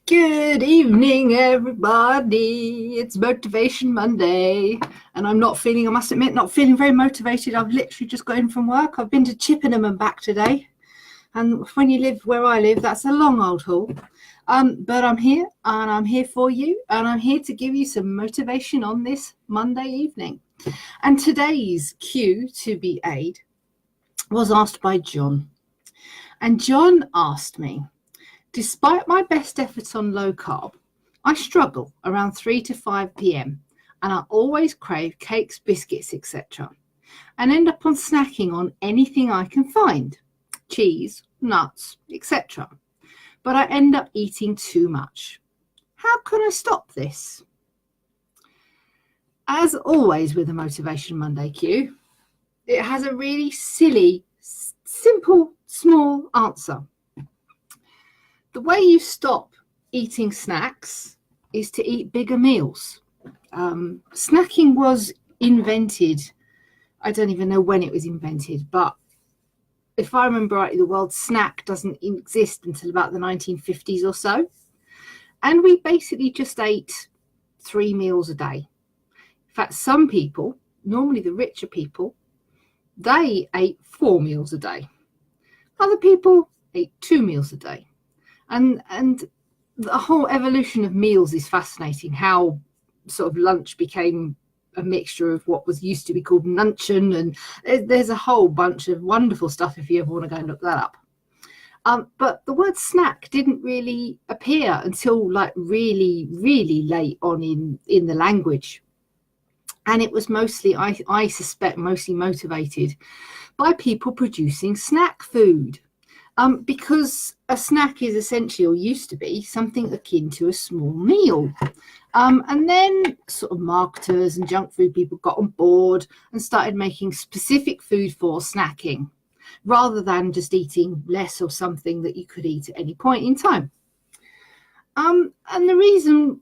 Good evening, everybody. It's Motivation Monday, and I must admit, not feeling very motivated. I've literally just got in from work. I've been to Chippenham and back today, and when you live where I live, that's a long old haul. But I'm here, and I'm here for you, and I'm here to give you some motivation on this Monday evening. And today's cue to be aid was asked by John, and John asked me, despite my best efforts on low carb, I struggle around 3 to 5 p.m. and I always crave cakes, biscuits, etc. and end up on snacking on anything I can find, cheese, nuts, etc. But I end up eating too much. How can I stop this? As always with the Motivation Monday cue, it has a really silly, simple, small answer. The way you stop eating snacks is to eat bigger meals. Snacking was invented, I don't even know when it was invented, but if I remember rightly, the word snack doesn't exist until about the 1950s or so. And we basically just ate 3 meals a day. In fact, some people, normally the richer people, they ate 4 meals a day. Other people ate 2 meals a day. And the whole evolution of meals is fascinating, how sort of lunch became a mixture of what was used to be called luncheon, and there's a whole bunch of wonderful stuff if you ever want to go and look that up. But the word snack didn't really appear until like really, really late on in the language. And it was mostly, I suspect, mostly motivated by people producing snack food. Because a snack is essentially, or used to be, something akin to a small meal. And then sort of marketers and junk food people got on board and started making specific food for snacking, rather than just eating less or something that you could eat at any point in time. And the reason,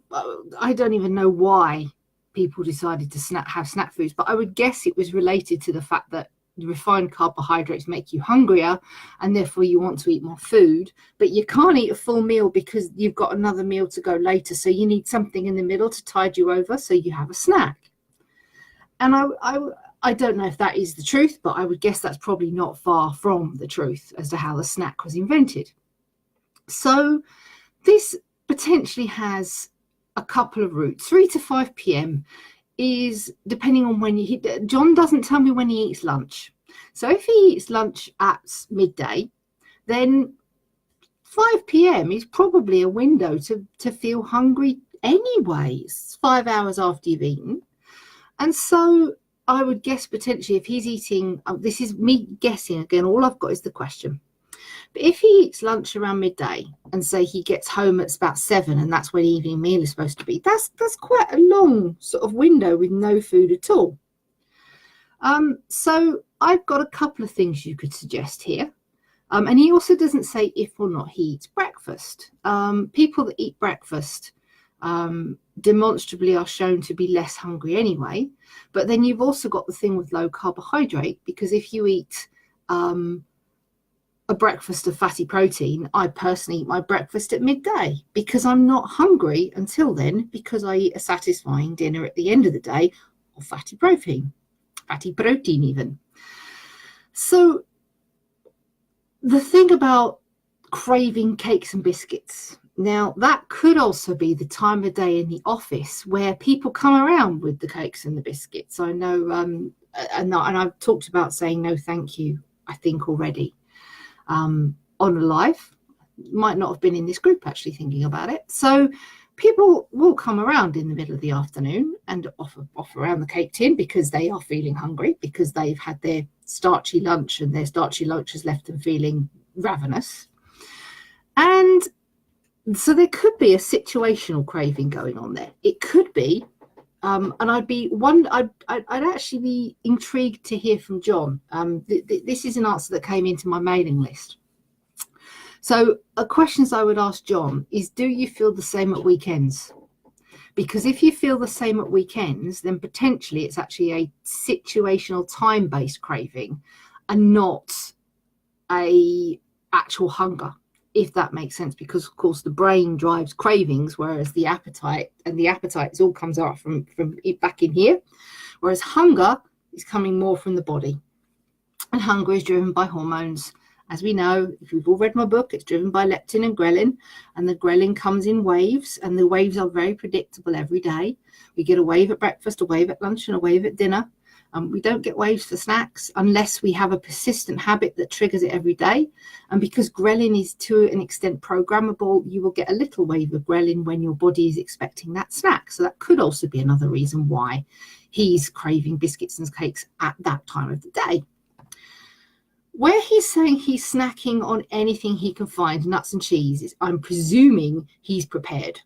I don't even know why people decided to have snack foods, but I would guess it was related to the fact that refined carbohydrates make you hungrier and therefore you want to eat more food, but you can't eat a full meal because you've got another meal to go later, so you need something in the middle to tide you over, so you have a snack. And I don't know if that is the truth, but I would guess that's probably not far from the truth as to how the snack was invented. So this potentially has a couple of routes. 3 to 5 p.m. is depending on when John doesn't tell me when he eats lunch. So if he eats lunch at midday, then 5 p.m. is probably a window to feel hungry anyway. It's 5 hours after you've eaten. And so I would guess potentially if he's eating, this is me guessing again, all I've got is the question. But if he eats lunch around midday and say he gets home at about 7 and that's when the evening meal is supposed to be, that's quite a long sort of window with no food at all. So I've got a couple of things you could suggest here. And he also doesn't say if or not he eats breakfast. People that eat breakfast demonstrably are shown to be less hungry anyway. But then you've also got the thing with low carbohydrate, because if you eat a breakfast of fatty protein, I personally eat my breakfast at midday because I'm not hungry until then, because I eat a satisfying dinner at the end of the day of fatty protein even. So the thing about craving cakes and biscuits, now that could also be the time of day in the office where people come around with the cakes and the biscuits. I know, and I've talked about saying no thank you, I think, already. On a live, might not have been in this group actually thinking about it. So people will come around in the middle of the afternoon and offer around the cake tin because they are feeling hungry, because they've had their starchy lunch and their starchy lunch has left them feeling ravenous. And so there could be a situational craving going on there. It could be, and I'd actually be intrigued to hear from John. This is an answer that came into my mailing list. So questions I would ask John is, do you feel the same at weekends? Because if you feel the same at weekends, then potentially it's actually a situational time-based craving and not a actual hunger. if that makes sense, because of course the brain drives cravings, whereas the appetite is all comes out from back in here, whereas hunger is coming more from the body. And hunger is driven by hormones. As we know, if you've all read my book, it's driven by leptin and ghrelin, and the ghrelin comes in waves, and the waves are very predictable every day. We get a wave at breakfast, a wave at lunch, and a wave at dinner. We don't get waves for snacks unless we have a persistent habit that triggers it every day. And because ghrelin is to an extent programmable, you will get a little wave of ghrelin when your body is expecting that snack. So that could also be another reason why he's craving biscuits and cakes at that time of the day. Where he's saying he's snacking on anything he can find, nuts and cheese, I'm presuming he's prepared,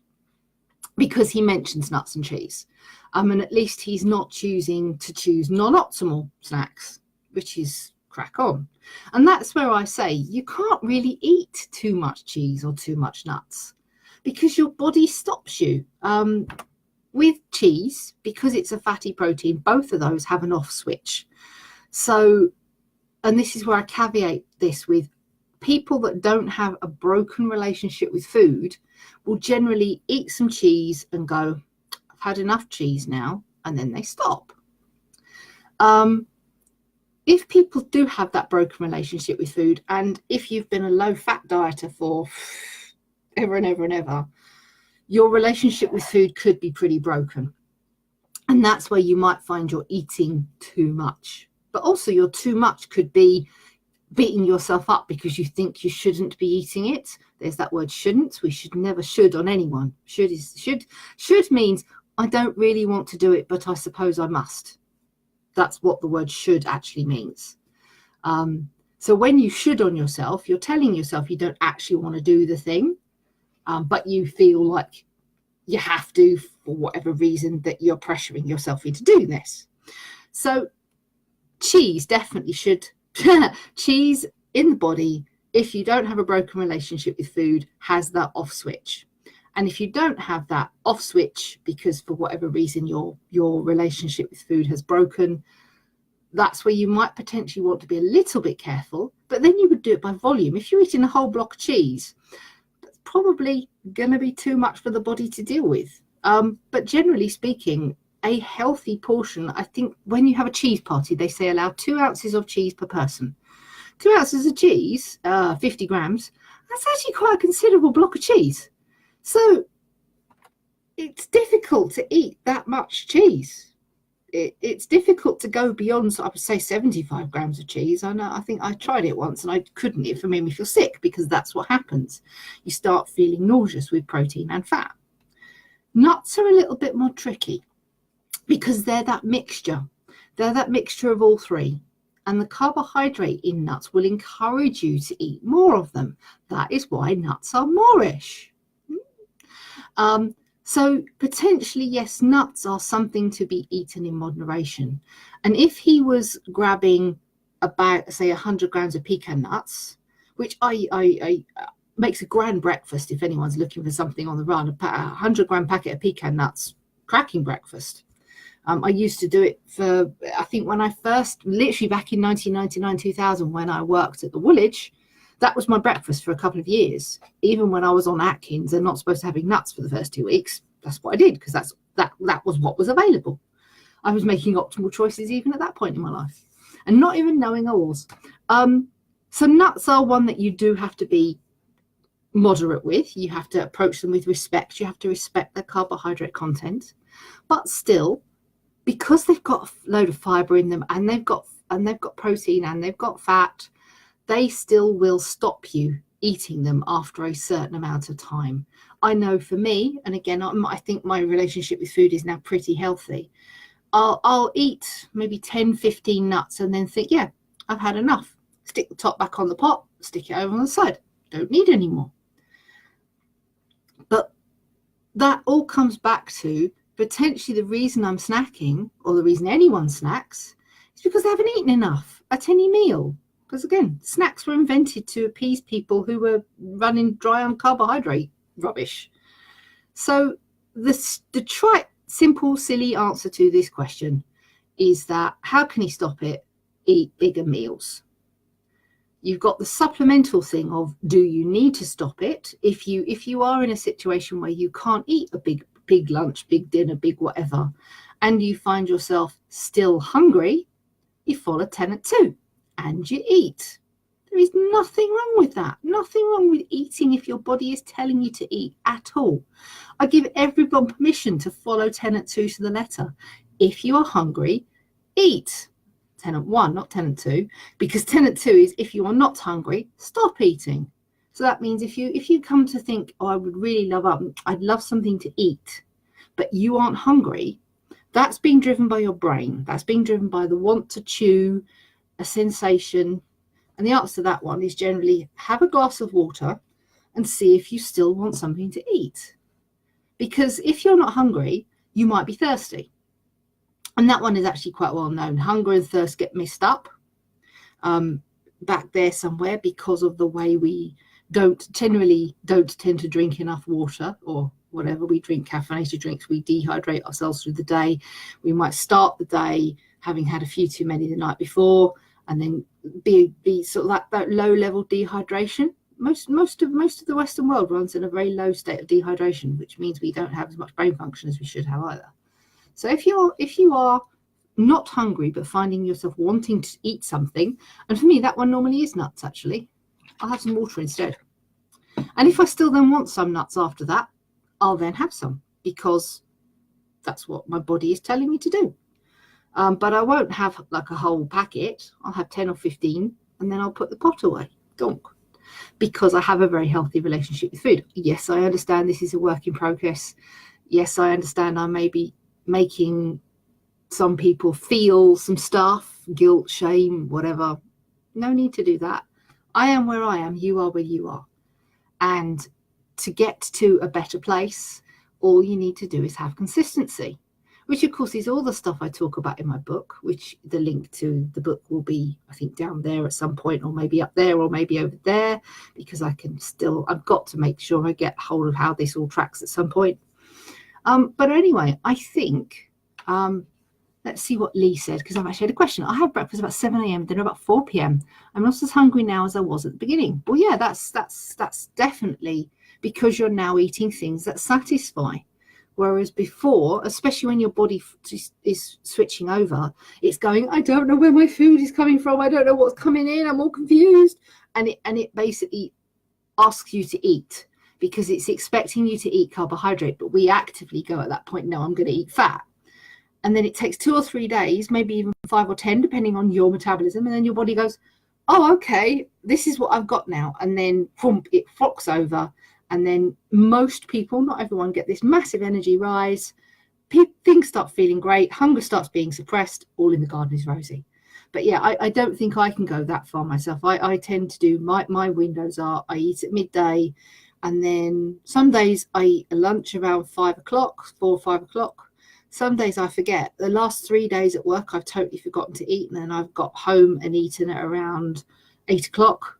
because he mentions nuts and cheese. And at least he's not choosing to choose non-optimal snacks, which is crack on. And that's where I say you can't really eat too much cheese or too much nuts, because your body stops you. With cheese, because it's a fatty protein, both of those have an off switch. So, and this is where I caveat this with people that don't have a broken relationship with food will generally eat some cheese and go, I've had enough cheese now, and then they stop. If people do have that broken relationship with food, and if you've been a low-fat dieter for ever and ever and ever, your relationship with food could be pretty broken. And that's where you might find you're eating too much. But also your too much could be beating yourself up because you think you shouldn't be eating it. There's that word shouldn't. We should never should on anyone. Should means I don't really want to do it, but I suppose I must. That's what the word should actually means. So when you should on yourself, you're telling yourself you don't actually want to do the thing, but you feel like you have to for whatever reason that you're pressuring yourself into doing this. So cheese definitely should. Cheese in the body, if you don't have a broken relationship with food, has that off switch. And if you don't have that off switch because for whatever reason your relationship with food has broken, that's where you might potentially want to be a little bit careful. But then you would do it by volume. If you're eating a whole block of cheese, that's probably going to be too much for the body to deal with. But generally speaking, a healthy portion, I think when you have a cheese party, they say allow 2 ounces of cheese per person. 2 ounces of cheese, 50 grams, that's actually quite a considerable block of cheese. So it's difficult to eat that much cheese. It's difficult to go beyond, so I would say 75 grams of cheese. I think I tried it once and I couldn't. It made me feel sick because that's what happens. You start feeling nauseous with protein and fat. Nuts are a little bit more tricky, because they're that mixture. They're that mixture of all three. And the carbohydrate in nuts will encourage you to eat more of them. That is why nuts are moreish. So potentially, yes, nuts are something to be eaten in moderation. And if he was grabbing about, say, 100 grams of pecan nuts, which I makes a grand breakfast if anyone's looking for something on the run, a 100-gram packet of pecan nuts, cracking breakfast. I used to do it for, I think when I first, literally back in 1999, 2000, when I worked at the Woolwich, that was my breakfast for a couple of years. Even when I was on Atkins and not supposed to having nuts for the first 2 weeks, that's what I did, because that was what was available. I was making optimal choices even at that point in my life and not even knowing I was. So nuts are one that you do have to be moderate with. You have to approach them with respect. You have to respect their carbohydrate content, but still, because they've got a load of fiber in them and they've got protein and they've got fat, they still will stop you eating them after a certain amount of time. I know for me, and again, I think my relationship with food is now pretty healthy. I'll eat maybe 10, 15 nuts and then think, yeah, I've had enough. Stick the top back on the pot, stick it over on the side. Don't need any more. But that all comes back to potentially the reason I'm snacking, or the reason anyone snacks, is because they haven't eaten enough at any meal. Because again, snacks were invented to appease people who were running dry on carbohydrate rubbish. So the trite, simple, silly answer to this question is that how can he stop it? Eat bigger meals. You've got the supplemental thing of, do you need to stop it? If you are in a situation where you can't eat a big lunch, big dinner, big whatever, and you find yourself still hungry, you follow 10 at 2 and you eat. There is nothing wrong with that. Nothing wrong with eating if your body is telling you to eat at all. I give everyone permission to follow 10 at 2 to the letter. If you are hungry, eat. 10 at 1, not 10 at 2, because 10 at 2 is if you are not hungry, stop eating. So that means if you come to think, oh, I would really I'd love something to eat, but you aren't hungry, that's being driven by your brain. That's being driven by the want to chew, a sensation. And the answer to that one is generally have a glass of water and see if you still want something to eat. Because if you're not hungry, you might be thirsty. And that one is actually quite well known. Hunger and thirst get mixed up back there somewhere because of the way we generally don't tend to drink enough water or whatever. We drink caffeinated drinks, we dehydrate ourselves through the day. We might start the day having had a few too many the night before and then be sort of that low level dehydration. Most of the Western world runs in a very low state of dehydration, which means we don't have as much brain function as we should have either. So if you are not hungry but finding yourself wanting to eat something, and for me that one normally is nuts actually, I'll have some water instead. And if I still then want some nuts after that, I'll then have some because that's what my body is telling me to do. But I won't have like a whole packet. I'll have 10 or 15 and then I'll put the pot away. Donk. Because I have a very healthy relationship with food. Yes, I understand this is a work in progress. Yes, I understand I may be making some people feel some stuff, guilt, shame, whatever. No need to do that. I am where I am. You are where you are. And to get to a better place, all you need to do is have consistency, which of course is all the stuff I talk about in my book, which the link to the book will be, I think, down there at some point, or maybe up there, or maybe over there, because I've got to make sure I get hold of how this all tracks at some point. But anyway, I think, let's see what Lee said, because I've actually had a question. I had breakfast about 7 a.m, dinner about 4 p.m. I'm not as hungry now as I was at the beginning. Well, yeah, that's definitely because you're now eating things that satisfy. Whereas before, especially when your body is switching over, it's going, I don't know where my food is coming from. I don't know what's coming in. I'm all confused. And it basically asks you to eat because it's expecting you to eat carbohydrate. But we actively go at that point, no, I'm going to eat fat. And then it takes 2 or 3 days, maybe even 5 or 10, depending on your metabolism. And then your body goes, oh, okay, this is what I've got now. And then boom, it flocks over. And then most people, not everyone, get this massive energy rise. Things start feeling great. Hunger starts being suppressed. All in the garden is rosy. But yeah, I don't think I can go that far myself. I tend to do, my windows are, I eat at midday. And then some days I eat a lunch around 4 or 5 o'clock. Some days I forget. The last 3 days at work, I've totally forgotten to eat. And then I've got home and eaten at around 8 o'clock.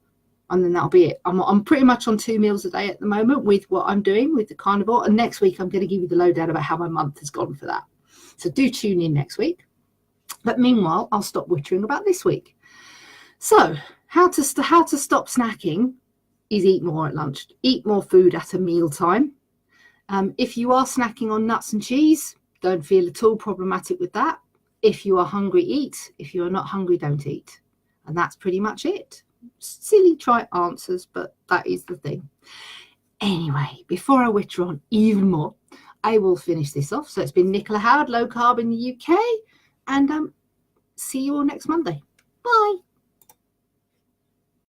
And then that'll be it. I'm pretty much on 2 meals a day at the moment with what I'm doing with the carnivore. And next week, I'm going to give you the lowdown about how my month has gone for that. So do tune in next week. But meanwhile, I'll stop wittering about this week. So how to stop snacking is eat more at lunch. Eat more food at a meal time. If you are snacking on nuts and cheese, don't feel at all problematic with that. If you are hungry, eat. If you are not hungry, don't eat. And that's pretty much it. Silly trite answers, but that is the thing. Anyway, before I witter on even more, I will finish this off. So it's been Nicola Howard, Low Carb in the UK, and see you all next Monday. Bye.